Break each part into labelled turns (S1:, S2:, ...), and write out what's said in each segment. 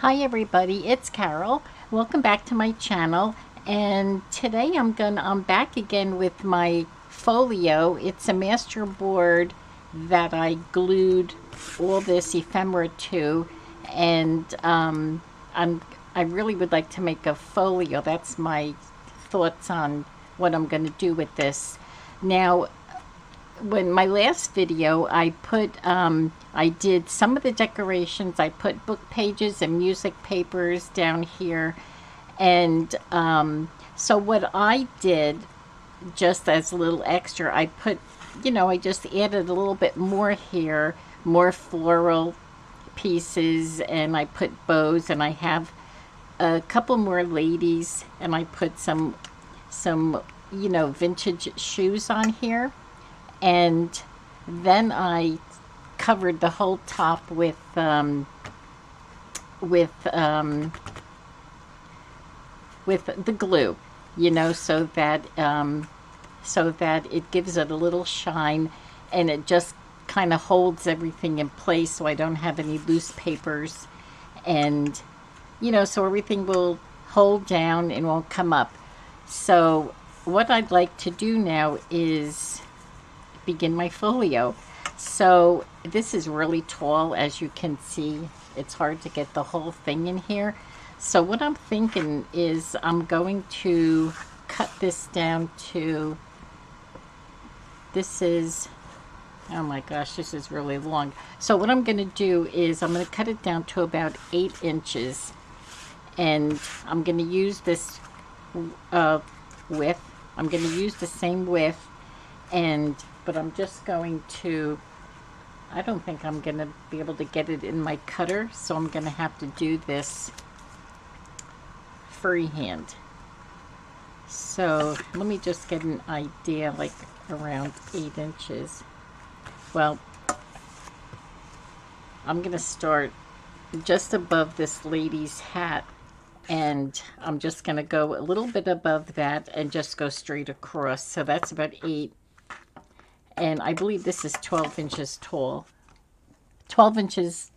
S1: Hi everybody, it's Carol. Welcome back to my channel. And today I'm back again with my Folio. It's a master board that I glued all this ephemera to, and I'm I really would like to make a folio. That's my thoughts on what I'm going to do with this. Now, when my last video, I did some of the decorations. I put book pages and music papers down here, and so what I did, just as a little extra, I put, I just added a little bit more here, more floral pieces, and I put bows, and I have a couple more ladies, and I put some vintage shoes on here, and then I covered the whole top with um, with the glue, so that it gives it a little shine, and it just kind of holds everything in place, so I don't have any loose papers, and so everything will hold down and won't come up. So what I'd like to do now is begin my folio. So this is really tall, as you can see. It's hard to get the whole thing in here. So what I'm thinking is I'm going to cut this down to, this is, oh my gosh, this is really long. So what I'm going to do is I'm going to cut it down to about 8 inches. And I'm going to use this width. I'm going to use the same width, but I'm just going to, I don't think I'm going to be able to get it in my cutter, so I'm going to have to do this freehand. So let me just get an idea, like around 8 inches. Well, I'm going to start just above this lady's hat, and I'm just going to go a little bit above that and just go straight across. So that's about 8. And I believe this is 12 inches tall. 12 inches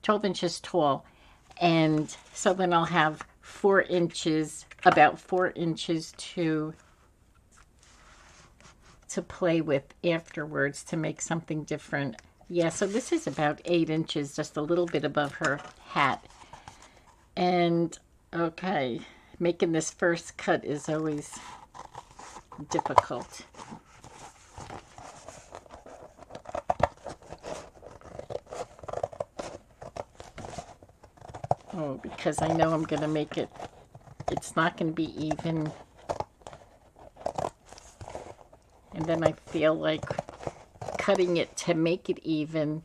S1: tall. And so then I'll have 4 inches, about 4 inches to play with afterwards to make something different. Yeah, so this is about 8 inches, just a little bit above her hat. And okay, making this first cut is always difficult. Oh, because I know I'm going to make it, it's not going to be even. And then I feel like cutting it to make it even,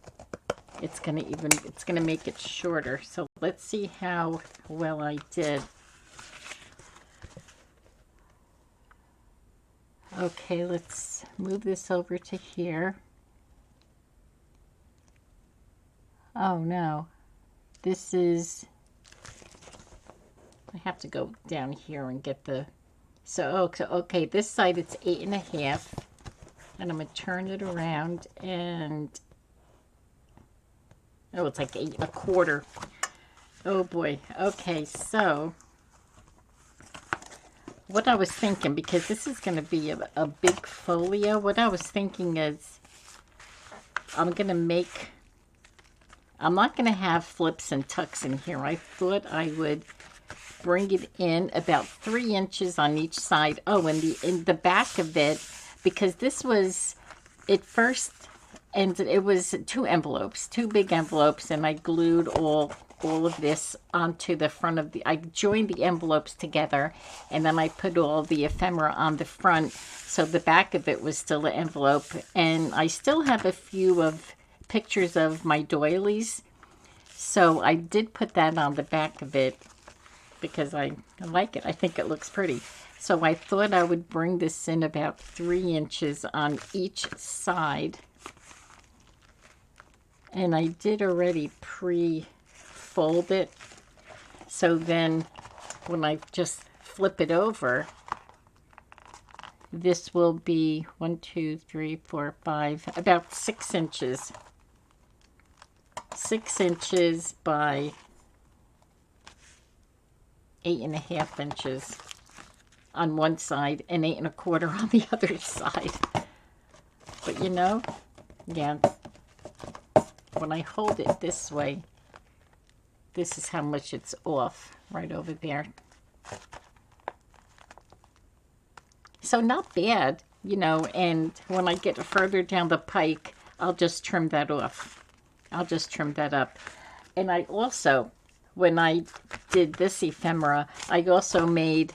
S1: it's going to make it shorter. So let's see how well I did. Okay, let's move this over to here. Oh no, this is, I have to go down here and get the, so okay, this side it's 8.5, and I'm gonna turn it around, and oh, it's like 8.25. Oh boy. Okay, so what I was thinking, because this is going to be a big folio, what I was thinking is I'm going to make, I'm not going to have flips and tucks in here. I thought I would bring it in about 3 inches on each side. Oh, and in the back of it, because this was, it first, and it was 2 envelopes, 2 big envelopes, and I glued all of this onto the front of the, I joined the envelopes together, and then I put all the ephemera on the front, so the back of it was still an envelope. And I still have a few of pictures of my doilies, so I did put that on the back of it because I like it. I think it looks pretty. So I thought I would bring this in about 3 inches on each side. And I did already pre-fold it. So then when I just flip it over, this will be 1, 2, 3, 4, 5, about 6 inches. 6 inches by 8.5 inches on one side and 8.25 on the other side. But you know, yeah, when I hold it this way, this is how much it's off right over there. So not bad, you know, and when I get further down the pike, I'll just trim that off. I'll just trim that up. And I also, when I did this ephemera, I also made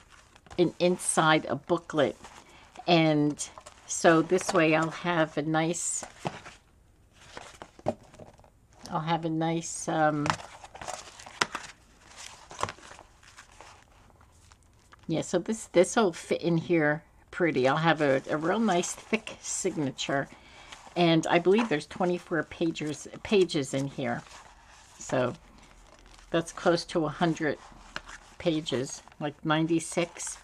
S1: an inside a booklet. And so this way I'll have a nice, yeah, so this will fit in here pretty. I'll have a real nice thick signature. And I believe there's 24 pages in here. So that's close to 100 pages, like 96.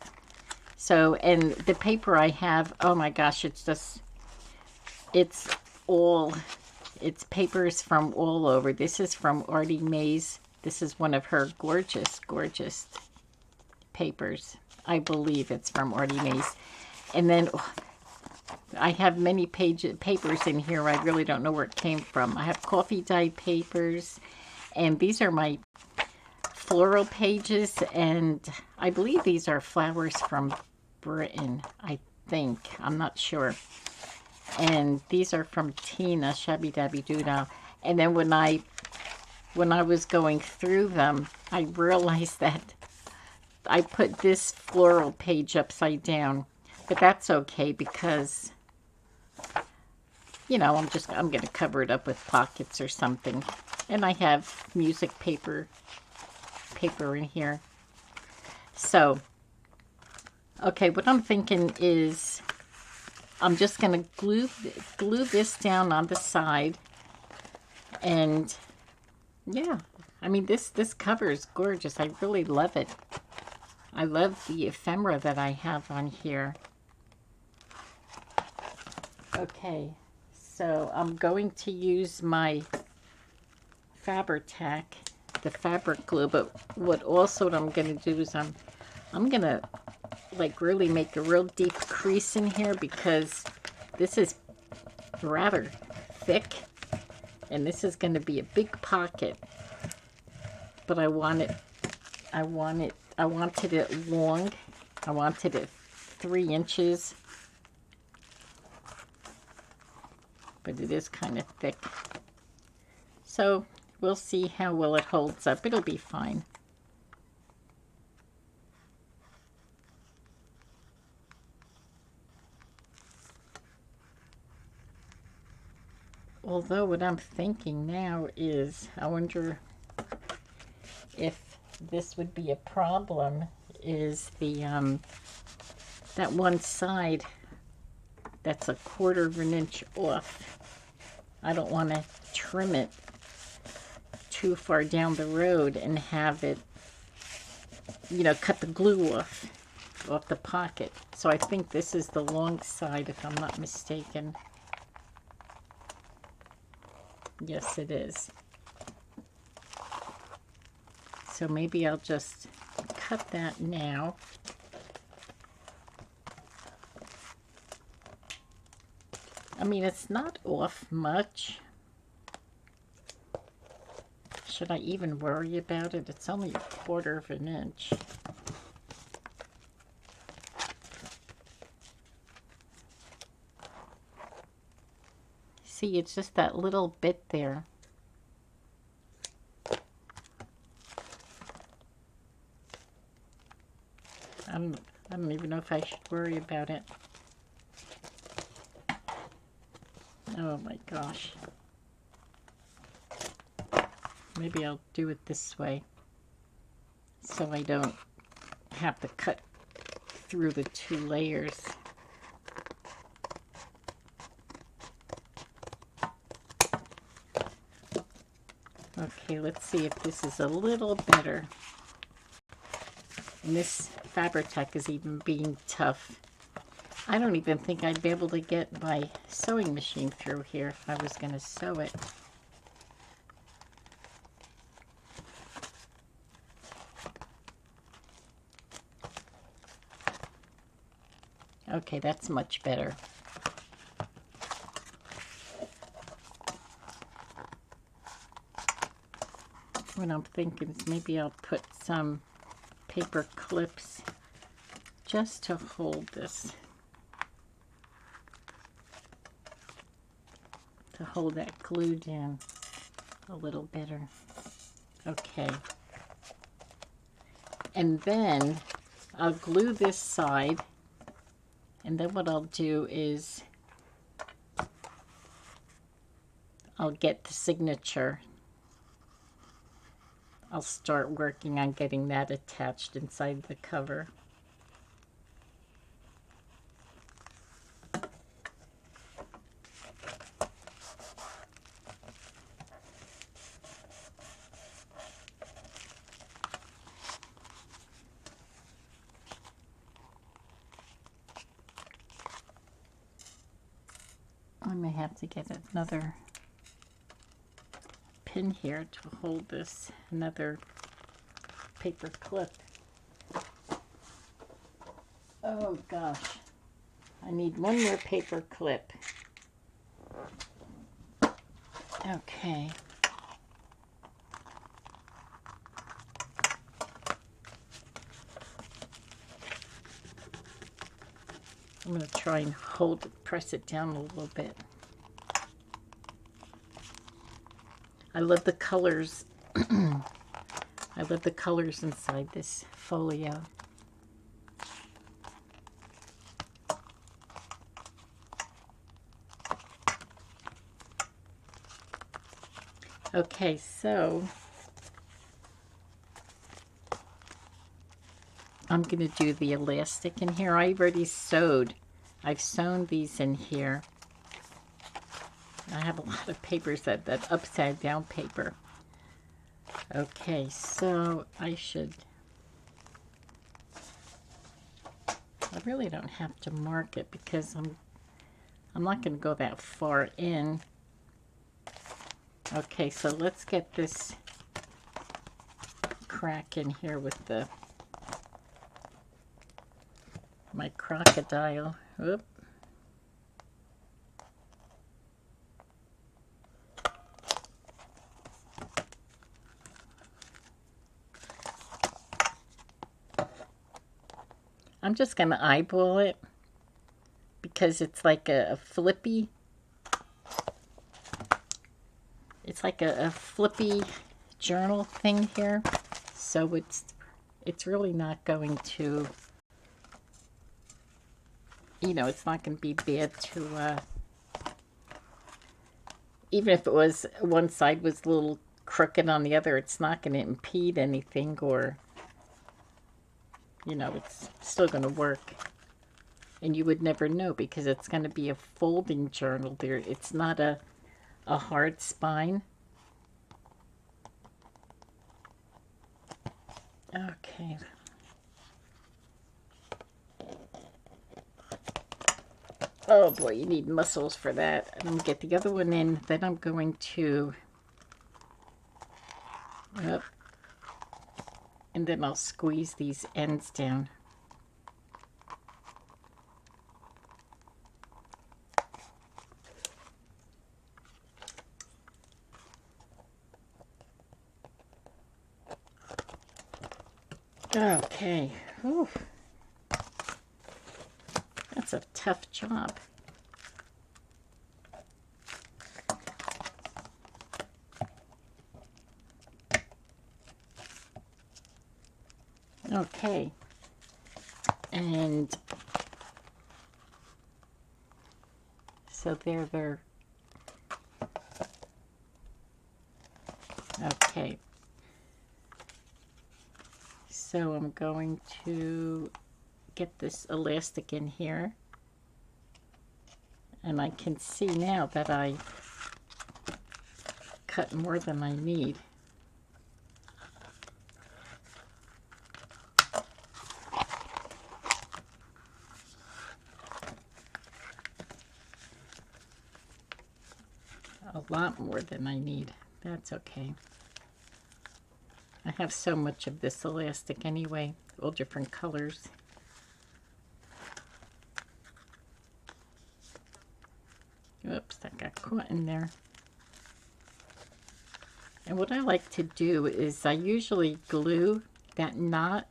S1: So, and the paper I have, oh my gosh, it's papers from all over. This is from Artie Mae's. This is one of her gorgeous, gorgeous papers. I believe it's from Artie Mae's. And then I have many papers in here. I really don't know where it came from. I have coffee dye papers, and these are my floral pages, and I believe these are flowers from Britain, I think. I'm not sure. And these are from Tina, Shabby Dabby Doo-Dah. And then when I was going through them, I realized that I put this floral page upside down. But that's okay because, you know, I'm going to cover it up with pockets or something. And I have music paper in here. So, okay, what I'm thinking is I'm just going to glue this down on the side. And yeah, I mean, this cover is gorgeous. I really love it. I love the ephemera that I have on here. Okay, so I'm going to use my Fabri-Tac, the fabric glue, but what I'm going to do is I'm going to like really make a real deep crease in here because this is rather thick and this is going to be a big pocket, but I wanted it long. I wanted it 3 inches, but it is kind of thick. So we'll see how well it holds up. It'll be fine. Although what I'm thinking now is, I wonder if this would be a problem, is the that one side that's 1/4 inch off. I don't want to trim it too far down the road and have it, you know, cut the glue off the pocket. So I think this is the long side, if I'm not mistaken. Yes, it is. So maybe I'll just cut that now. I mean, it's not off much. Should I even worry about it? It's only 1/4 inch. See, it's just that little bit there. I don't even know if I should worry about it. Oh my gosh. Maybe I'll do it this way so I don't have to cut through the 2 layers. Okay, let's see if this is a little better. And this Fabri-Tac is even being tough. I don't even think I'd be able to get my sewing machine through here if I was going to sew it. Okay, that's much better. What I'm thinking is maybe I'll put some paper clips just to hold this, to hold that glue down a little better. Okay. And then I'll glue this side, and then what I'll do is I'll get the signature. I'll start working on getting that attached inside the cover. I may have to get another pin here to hold this, another paper clip. Oh gosh, I need one more paper clip. Okay. I'm going to try and hold it, press it down a little bit. I love the colors. I love the colors inside this folio. Okay, so I'm going to do the elastic in here. I already sewed. I've sewn these in here. I have a lot of papers, that upside down paper. Okay, so I really don't have to mark it because I'm not going to go that far in. Okay, so let's get this crack in here with my crocodile. Oop. I'm just going to eyeball it because it's like a flippy. It's like a flippy journal thing here. So it's really not going to, you know, it's not going to be bad to, even if it was, one side was a little crooked on the other, it's not going to impede anything, or, you know, it's still going to work. And you would never know because it's going to be a folding journal there. It's not a hard spine. Okay. Oh boy, you need muscles for that. And I'm going to get the other one in. Then I'm going to, and then I'll squeeze these ends down. Okay. Whew. That's a tough job. Okay. And so they're okay. So I'm going to get this elastic in here, and I can see now that I cut more than I need. A lot more than I need. That's okay. I have so much of this elastic anyway, all different colors. caught in there. And what I like to do is I usually glue that knot,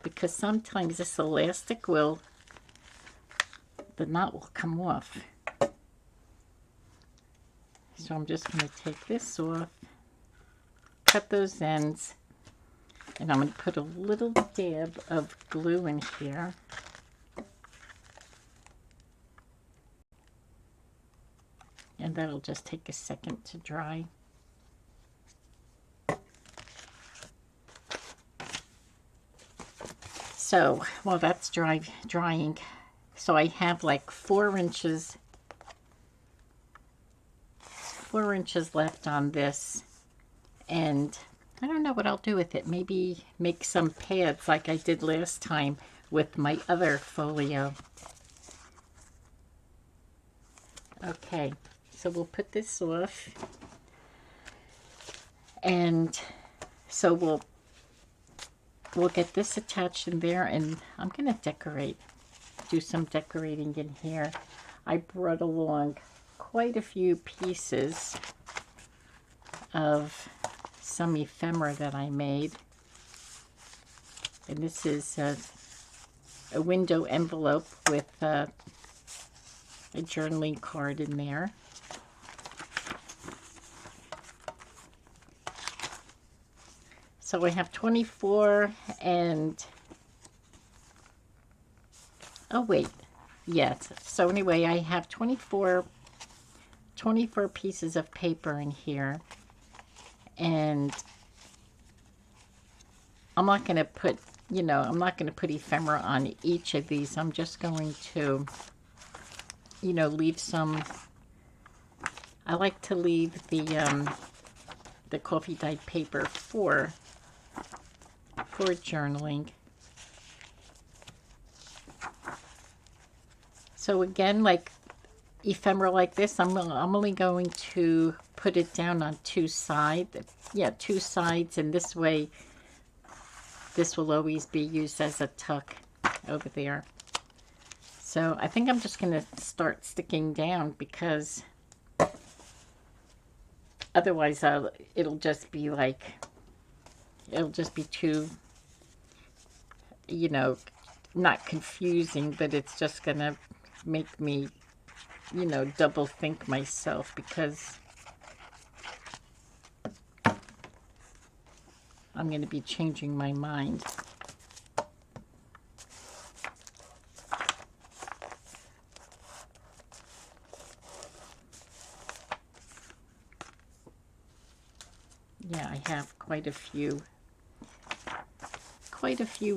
S1: because sometimes this elastic will, the knot will come off. So I'm just going to take this off, cut those ends, and I'm going to put a little dab of glue in here. And that'll just take a second to dry. So while that's drying, so I have like 4 inches left on this, and I don't know what I'll do with it. Maybe make some pads like I did last time with my other folio. Okay, so we'll put this off, and so we'll get this attached in there, and I'm gonna do some decorating in here. I brought along quite a few pieces of some ephemera that I made, and this is a window envelope with a journaling card in there. So I have 24 and, oh wait, yes. So anyway, I have 24 pieces of paper in here, and I'm not going to put, I'm not going to put ephemera on each of these. I'm just going to, leave some. I like to leave the coffee dyed paper for journaling. So again, like ephemera like this, I'm only going to put it down on 2 sides. Yeah, 2 sides, and this way this will always be used as a tuck over there. So I think I'm just going to start sticking down, because otherwise it'll just be too, not confusing, but it's just going to make me, double think myself, because I'm going to be changing my mind. Yeah, I have quite a few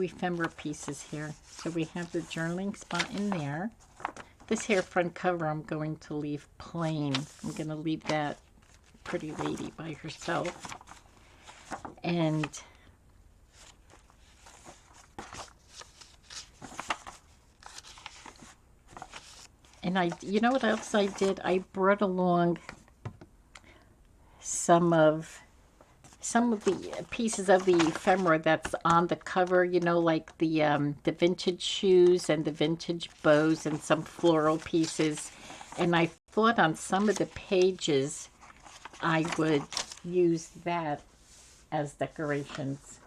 S1: ephemera pieces here. So we have the journaling spot in there. This here front cover I'm going to leave plain. I'm going to leave that pretty lady by herself. And you know what else I did? I brought along some of the pieces of the ephemera that's on the cover, like the vintage shoes and the vintage bows and some floral pieces. And I thought on some of the pages I would use that as decorations.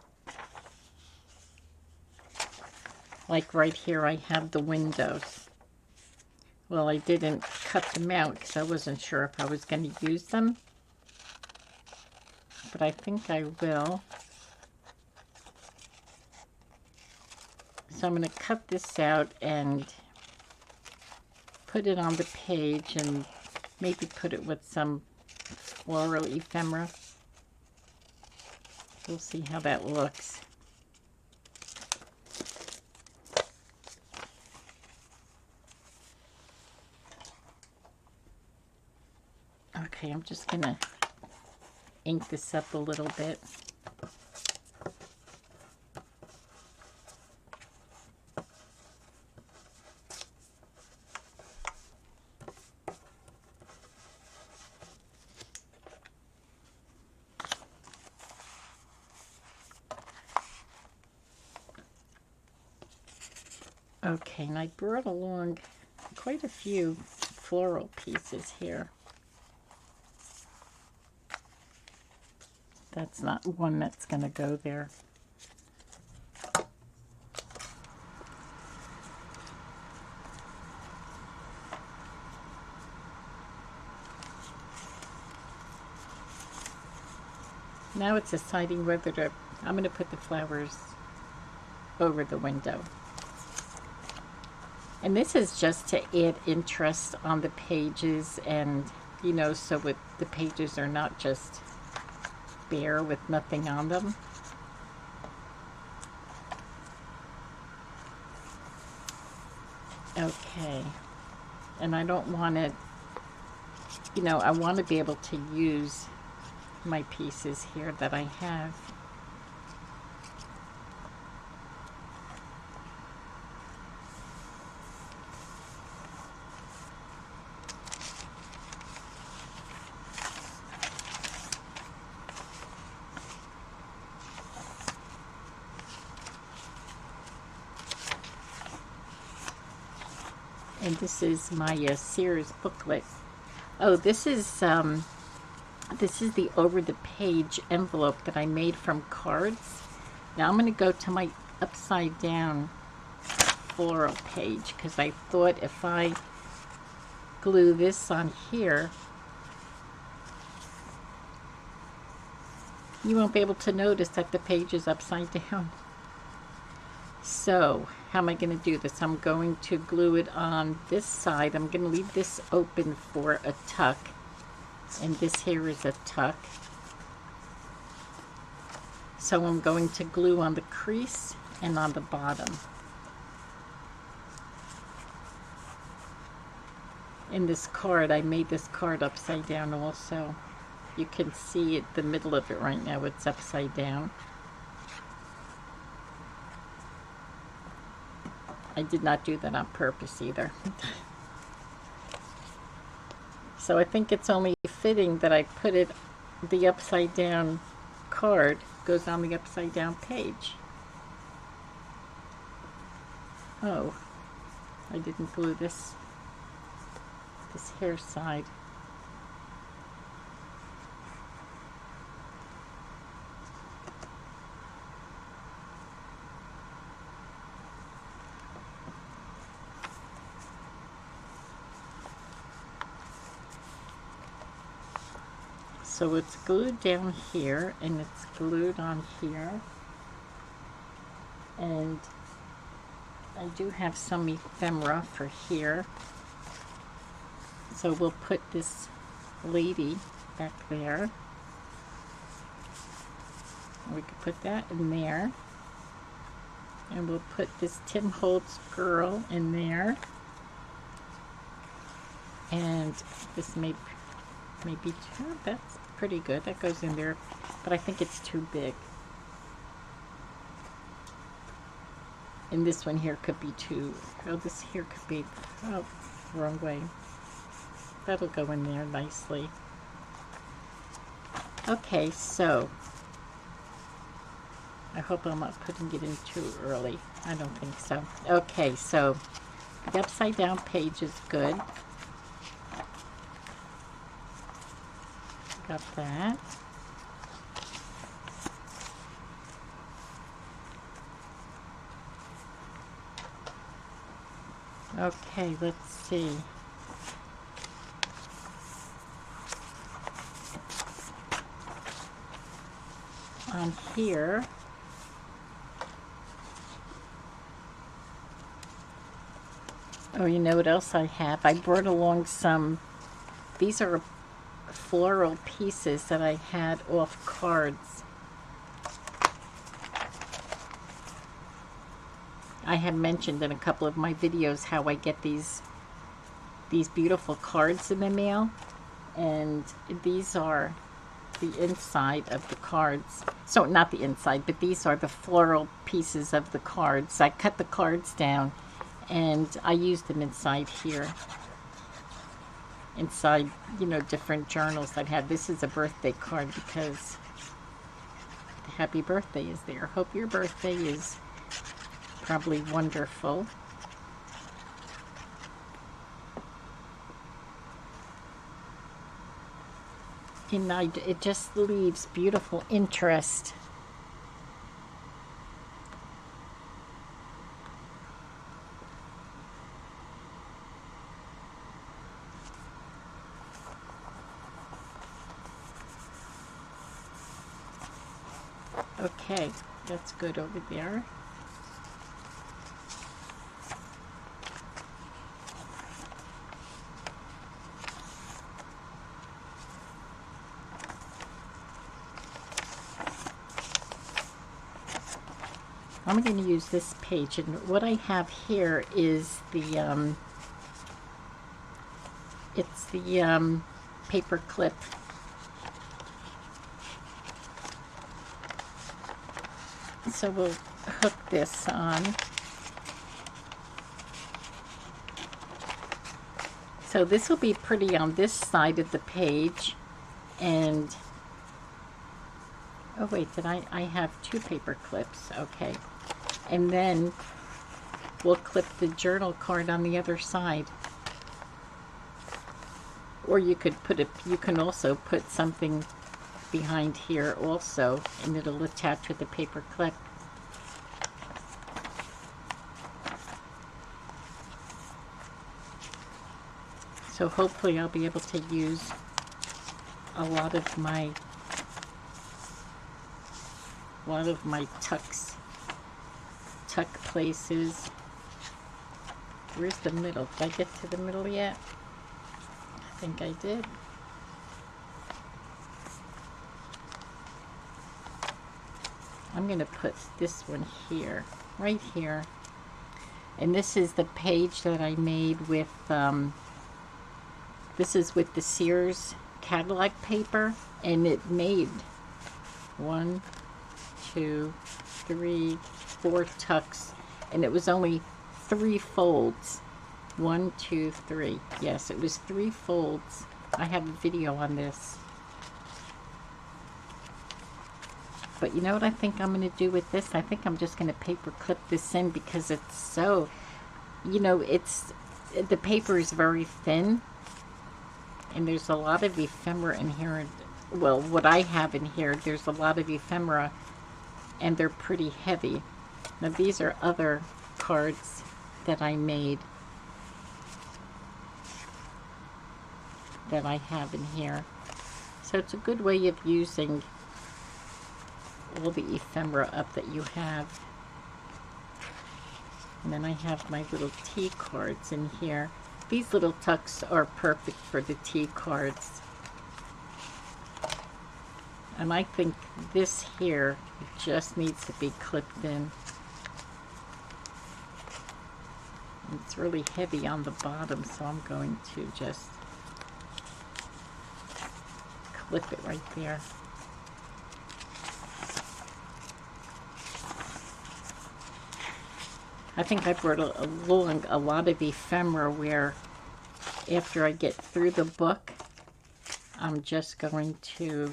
S1: Like right here I have the windows. Well, I didn't cut them out because I wasn't sure if I was going to use them, but I think I will. So I'm going to cut this out and put it on the page, and maybe put it with some floral ephemera. We'll see how that looks. Okay, I'm just going to ink this up a little bit. Okay, and I brought along quite a few floral pieces here. That's not one that's going to go there. Now it's deciding whether to, I'm going to put the flowers over the window. And this is just to add interest on the pages, and you know, so the pages are not just bare with nothing on them. Okay, and I don't want it, you know, I want to be able to use my pieces here that I have. And this is my Sears booklet. Oh, this is the over the page envelope that I made from cards. Now I'm going to go to my upside down floral page, because I thought if I glue this on here, you won't be able to notice that the page is upside down. So how am I going to do this? I'm going to glue it on this side. I'm going to leave this open for a tuck, and this here is a tuck. So I'm going to glue on the crease and on the bottom. In this card, I made this card upside down also. You can see it, the middle of it right now, it's upside down. I did not do that on purpose either. So I think it's only fitting that I put it, the upside down card goes on the upside down page. Oh, I didn't glue this hair side. So it's glued down here, and it's glued on here, and I do have some ephemera for here, so we'll put this lady back there. We could put that in there, and we'll put this Tim Holtz girl in there, and this may be, oh, that's pretty good, that goes in there, but I think it's too big. And this one here could be too, oh, this here could be, oh, wrong way. That'll go in there nicely. Okay, so I hope I'm not putting it in too early. I don't think so. Okay, so the upside down page is good. Got that. Okay, let's see. On here, oh, you know what else I have? I brought along some, these are floral pieces that I had off cards. I have mentioned in a couple of my videos how I get these beautiful cards in the mail, and these are the inside of the cards. So not the inside, but these are the floral pieces of the cards. I cut the cards down and I used them inside here. Inside, you know, different journals that had. This is a birthday card because the happy birthday is there. Hope your birthday is probably wonderful. And it just leaves beautiful interest. Okay, that's good over there. I'm going to use this page, and what I have here is the it's the paper clip. So we'll hook this on. So this will be pretty on this side of the page, and oh wait, I have two paper clips, okay. And then we'll clip the journal card on the other side. Or you could you can also put something behind here also, and it'll attach with the paper clip. So hopefully I'll be able to use a lot of my tuck places. Where's the middle? Did I get to the middle yet? I think I did. I'm going to put this one here, right here. And this is the page that I made with, this is with the Sears catalog paper, and it made 1, 2, 3, 4 tucks, and it was only 3 folds. 1, 2, 3. Yes, it was 3 folds. I have a video on this. But you know what I think I'm going to do with this? I think I'm just going to paper clip this in because it's so, you know, the paper is very thin. And there's a lot of ephemera in here. Well, what I have in here, there's a lot of ephemera. And they're pretty heavy. Now these are other cards that I made. That I have in here. So it's a good way of using all the ephemera up that you have. And then I have my little tea cards in here. These little tucks are perfect for the tea cards. And I think this here just needs to be clipped in. It's really heavy on the bottom, so I'm going to just clip it right there. I think I brought along a lot of ephemera where after I get through the book, I'm just going to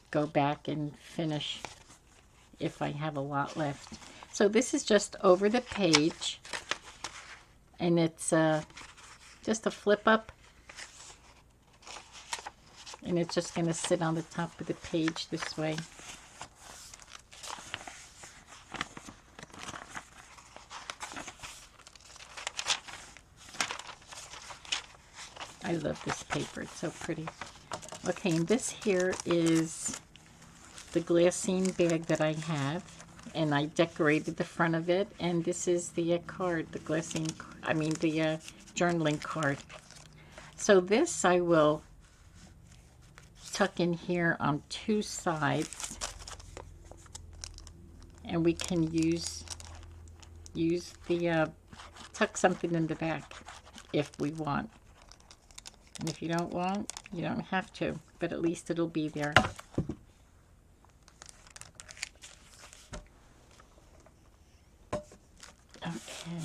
S1: go back and finish if I have a lot left. So this is just over the page, and it's just a flip up, and it's just going to sit on the top of the page this way. I love this paper, it's so pretty. Okay, and this here is the glassine bag that I have, and I decorated the front of it, and this is the card, the journaling card. So this I will tuck in here on 2 sides, and we can use the tuck something in the back if we want. And if you don't want, you don't have to, but at least it'll be there. Okay.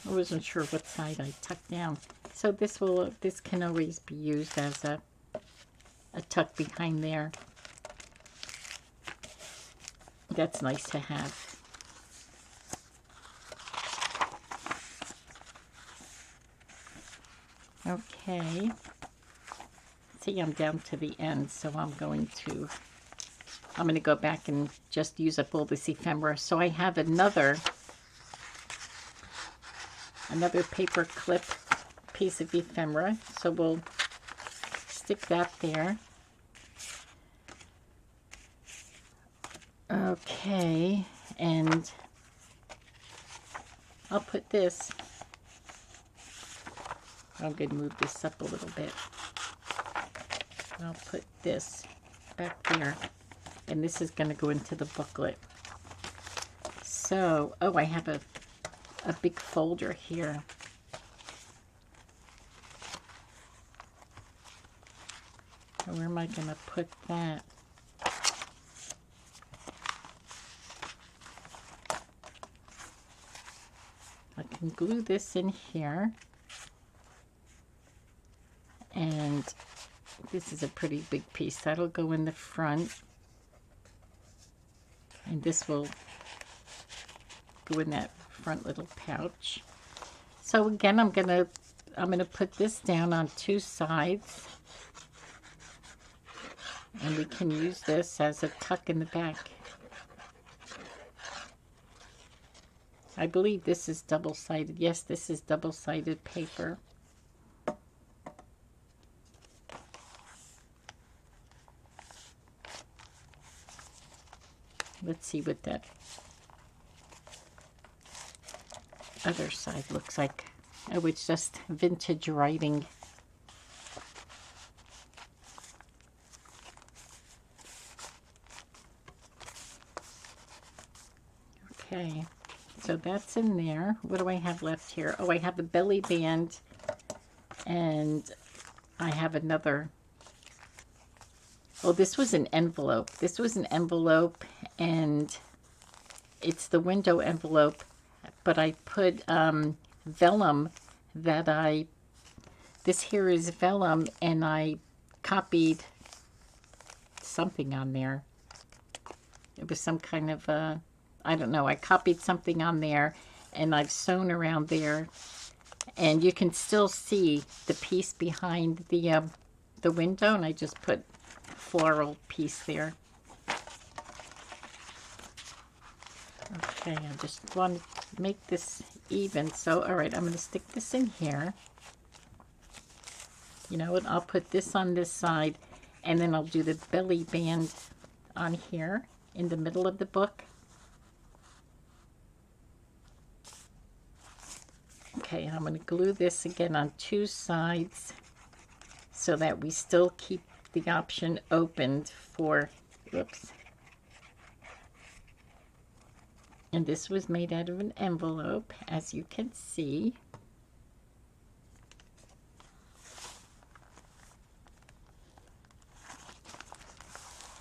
S1: I wasn't sure what side I tucked down. So this can always be used as a tuck behind there. That's nice to have. Okay. See, I'm down to the end, so I'm going to go back and just use up all this ephemera. So I have another paper clip piece of ephemera. So we'll stick that there. Okay, and I'll put this. I'm going to move this up a little bit. I'll put this back there, and this is going to go into the booklet. So, oh, I have a big folder here. Where am I going to put that? I can glue this in here. And this is a pretty big piece. That'll go in the front. And this will go in that front little pouch. So again, I'm gonna put this down on two sides. And we can use this as a tuck in the back. I believe this is double-sided. Yes, this is double-sided paper. Let's see what that other side looks like. Oh, it's just vintage writing. Okay, so that's in there. What do I have left here? Oh, I have a belly band, and I have another. Oh, this was an envelope. This was an envelope, and it's the window envelope, but I put vellum this here is vellum, and I copied something on there. It was some kind of I don't know, I copied something on there, and I've sewn around there, and you can still see the piece behind the window, and I just put floral piece there. Okay, I just want to make this even. So, all right, I'm going to stick this in here. You know what? I'll put this on this side, and then I'll do the belly band on here in the middle of the book. Okay, I'm going to glue this again on two sides so that we still keep the option opened for, whoops. And this was made out of an envelope, as you can see.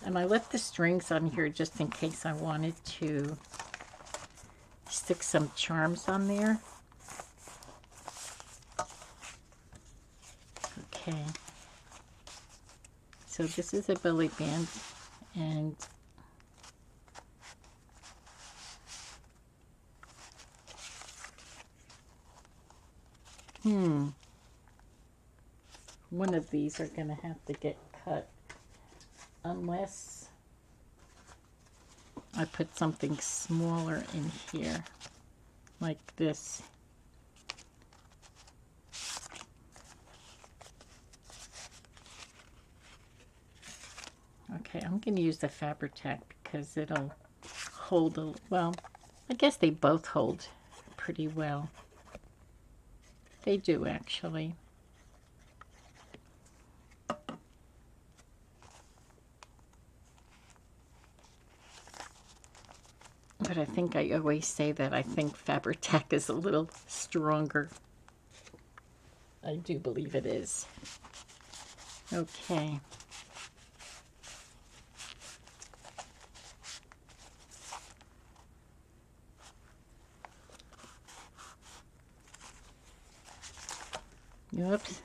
S1: And I left the strings on here just in case I wanted to stick some charms on there. Okay. So this is a belly band, and one of these are going to have to get cut unless I put something smaller in here like this. Okay, I'm going to use the Fabri-Tac because it'll hold a, well, I guess they both hold pretty well. They do, actually. But I think I always say that I think Fabri-Tac is a little stronger. I do believe it is. Okay. Oops.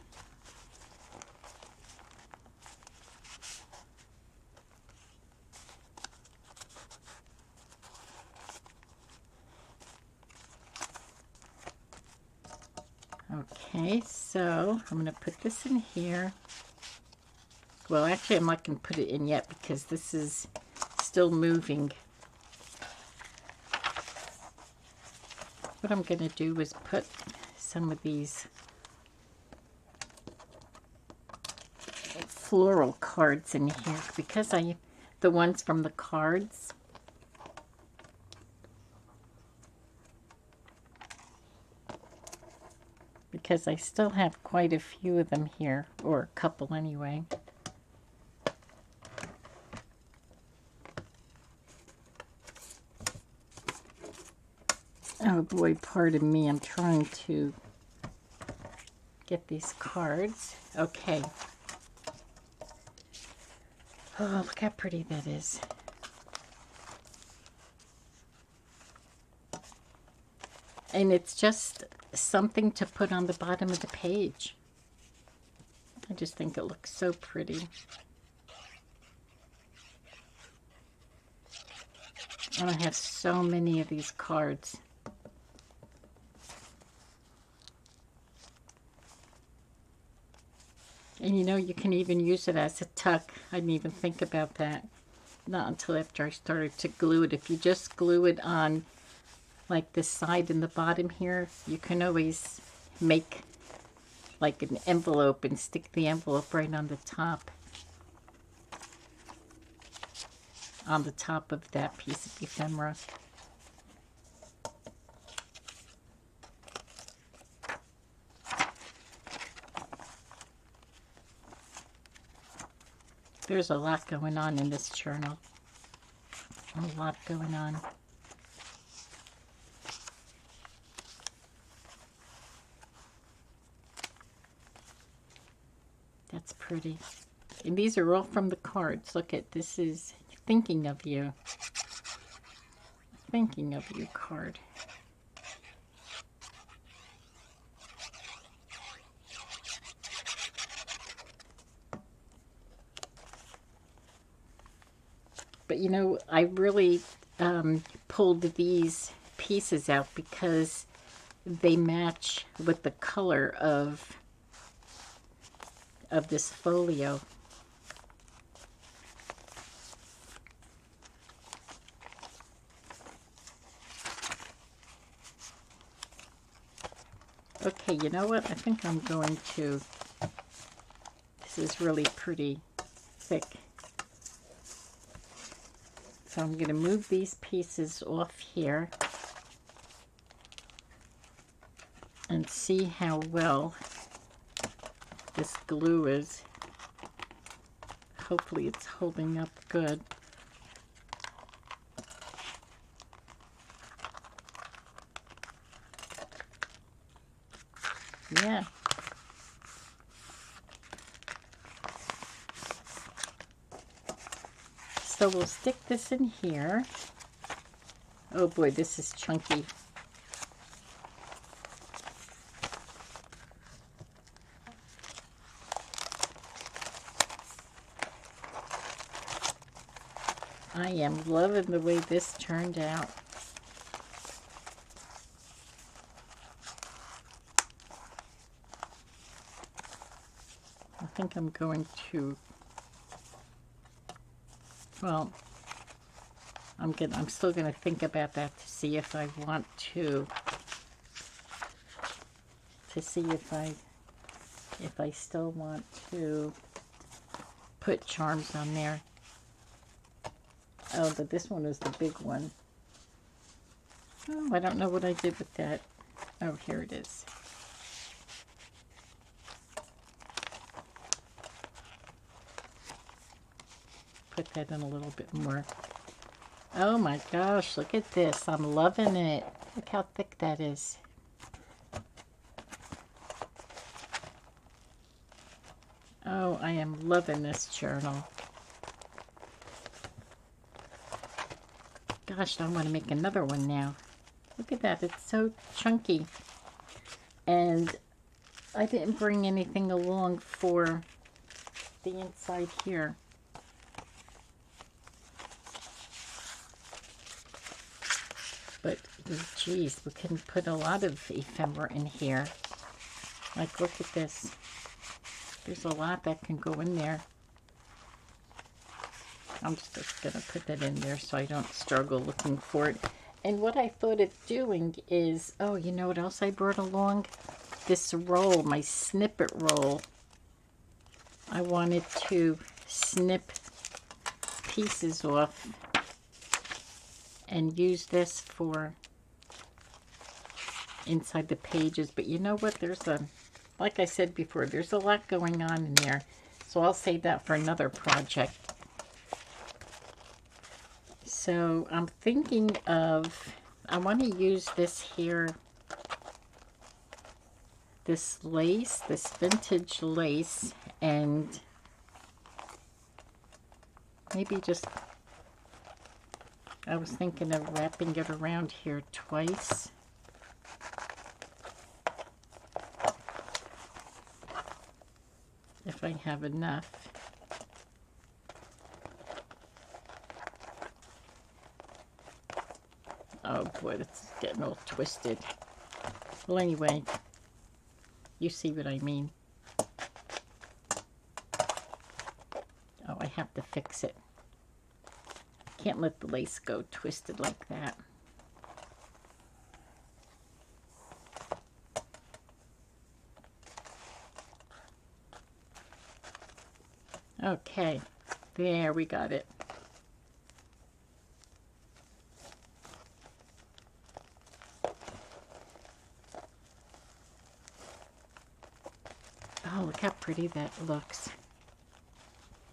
S1: Okay, so I'm going to put this in here. Well, actually, I'm not going to put it in yet because this is still moving. What I'm going to do is put some of these floral cards in here because the ones from the cards. Because I still have quite a few of them here, or a couple anyway. Oh boy, pardon me, I'm trying to get these cards. Okay. Oh, look how pretty that is. And it's just something to put on the bottom of the page. I just think it looks so pretty. And I have so many of these cards. And you know, you can even use it as a tuck. I didn't even think about that. Not until after I started to glue it. If you just glue it on like this side and the bottom here, you can always make like an envelope and stick the envelope right on the top. On the top of that piece of ephemera. There's a lot going on in this journal. A lot going on. That's pretty. And these are all from the cards. Look at this is thinking of you. Thinking of you card. But you know, I really pulled these pieces out because they match with the color of this folio. Okay, you know what? I think I'm going to, this is really pretty thick. So I'm going to move these pieces off here and see how well this glue is. Hopefully it's holding up good. Yeah. So we'll stick this in here. Oh boy, this is chunky. I am loving the way this turned out. I think I'm going to, well, I'm still gonna think about that to see if I want to see if I still want to put charms on there. Oh, but this one is the big one. Oh, I don't know what I did with that. Oh, here it is. Put that in a little bit more. Oh my gosh, look at this. I'm loving it. Look how thick that is. Oh, I am loving this journal. Gosh, I want to make another one now. Look at that. It's so chunky. And I didn't bring anything along for the inside here. But, geez, we can put a lot of ephemera in here. Like, look at this. There's a lot that can go in there. I'm just going to put that in there so I don't struggle looking for it. And what I thought of doing is, oh, you know what else I brought along? This roll, my snippet roll. I wanted to snip pieces off and use this for inside the pages. But you know what? There's a, like I said before, there's a lot going on in there. So I'll save that for another project. So I'm thinking of, I want to use this here, this lace, this vintage lace, and maybe just, I was thinking of wrapping it around here twice. If I have enough. Oh boy, that's getting all twisted. Well, anyway, you see what I mean. Oh, I have to fix it. Can't let the lace go twisted like that. Okay, there, we got it. Oh, look how pretty that looks.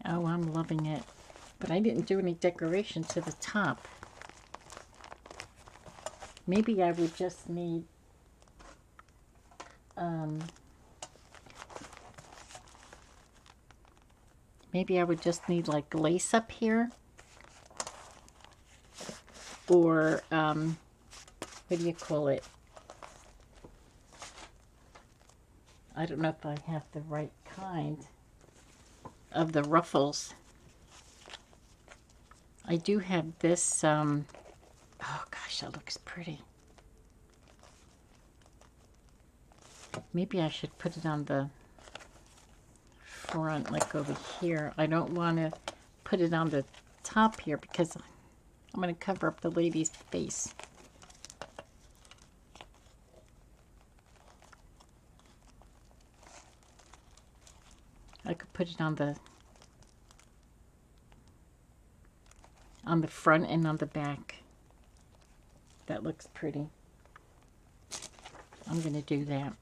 S1: Oh, I'm loving it. But I didn't do any decoration to the top. Maybe I would just need maybe I would just need like lace up here. Or what do you call it? I don't know if I have the right kind of the ruffles. I do have this, oh gosh, that looks pretty. Maybe I should put it on the front, like over here. I don't want to put it on the top here because I'm going to cover up the lady's face. I could put it on the front and on the back. That looks pretty. I'm going to do that.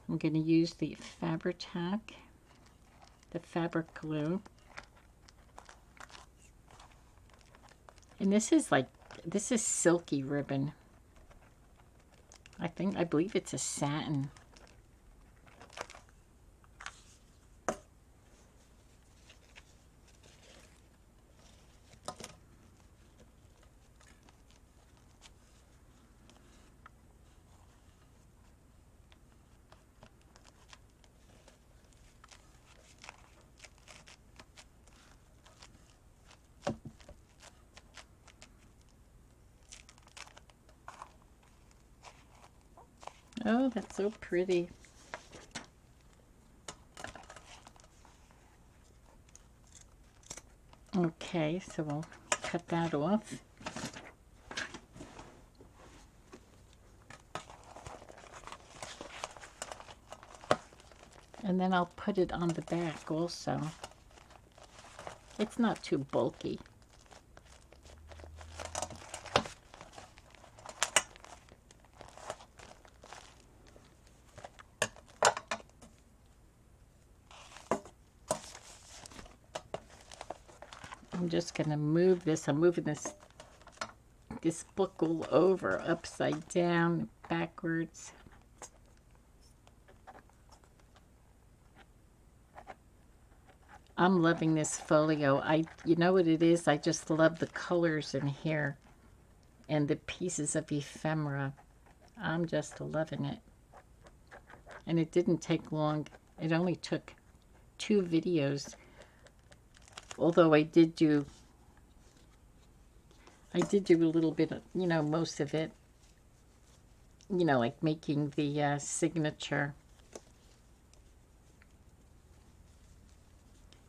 S1: I'm going to use the Fabri-Tac, the fabric glue. And this is like, this is silky ribbon. I believe it's a satin. Oh, that's so pretty. Okay, so we'll cut that off. And then I'll put it on the back also. It's not too bulky. I'm just going to move this. I'm moving this book all over, upside down, backwards. I'm loving this folio. You know what it is? I just love the colors in here and the pieces of ephemera. I'm just loving it. And it didn't take long. It only took 2 videos. Although I did do I did do a little bit of, most of it, like making the signature.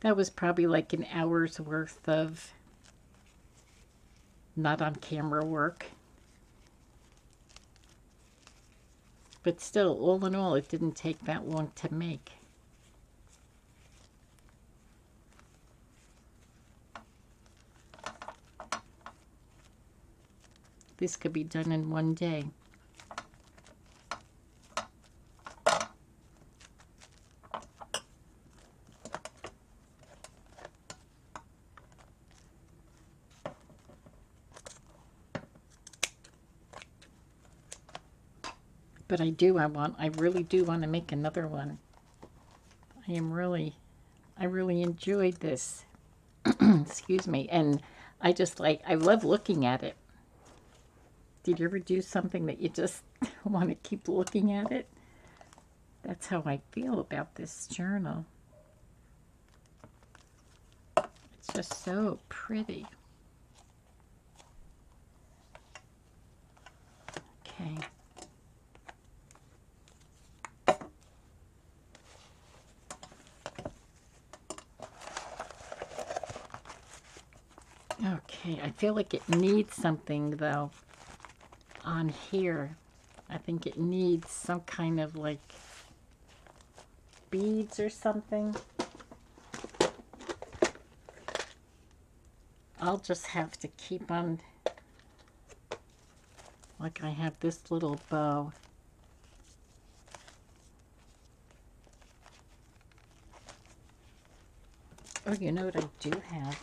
S1: That was probably like an hour's worth of not on camera work. But still, all in all, it didn't take that long to make. This could be done in one day. But I really do want to make another one. I really enjoyed this. Excuse me. And I love looking at it. Did you ever do something that you just want to keep looking at it? That's how I feel about this journal. It's just so pretty. Okay. Okay, I feel like it needs something though on here. I think it needs some kind of like beads or something. I'll just have to keep on, like I have this little bow. Oh, you know what I do have?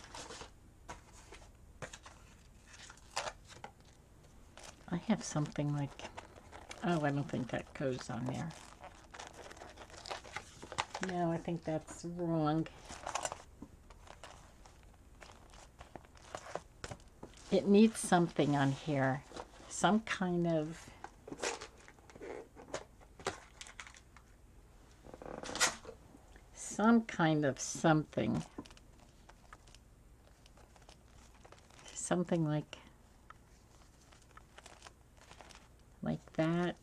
S1: I have something like, oh, I don't think that goes on there. No, I think that's wrong. It needs something on here. Some kind of something. Something like that.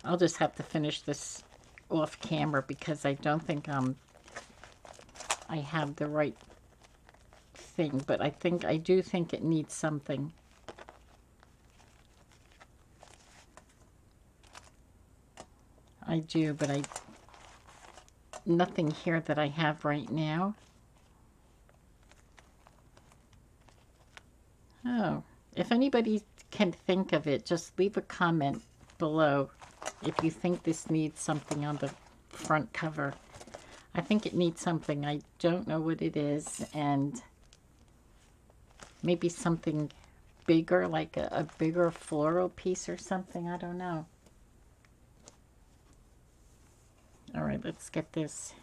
S1: I'll just have to finish this off camera because I don't think I have the right thing, but I do think it needs something. I do, but nothing here that I have right now. Oh, if anybody can think of it, just leave a comment below if you think this needs something on the front cover. I think it needs something. I don't know what it is, and maybe something bigger, like a bigger floral piece or something. I don't know. All right, let's get this.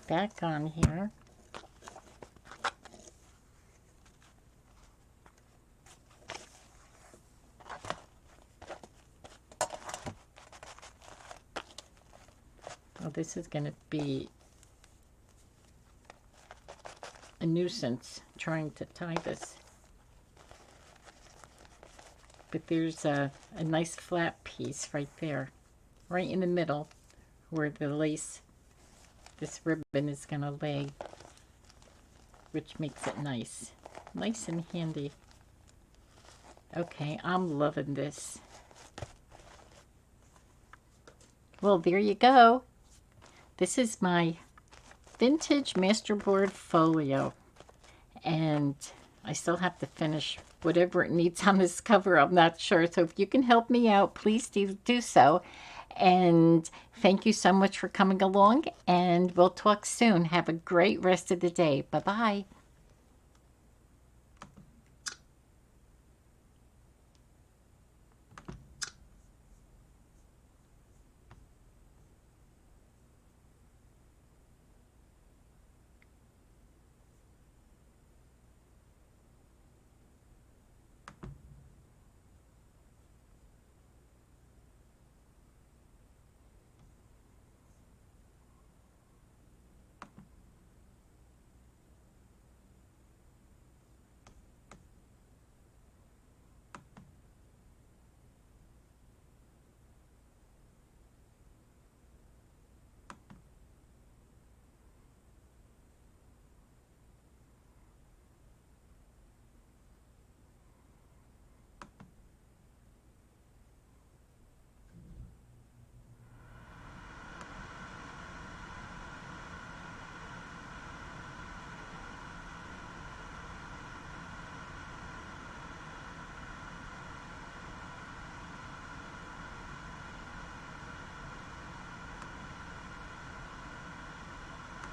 S1: Back on here. Oh, this is going to be a nuisance trying to tie this. But there's a nice flat piece right there, right in the middle where the lace, this ribbon is going to lay, which makes it nice. Nice and handy. Okay, I'm loving this. Well, there you go. This is my vintage masterboard folio. And I still have to finish whatever it needs on this cover. I'm not sure. So if you can help me out, please do so. And thank you so much for coming along. And we'll talk soon. Have a great rest of the day. Bye-bye.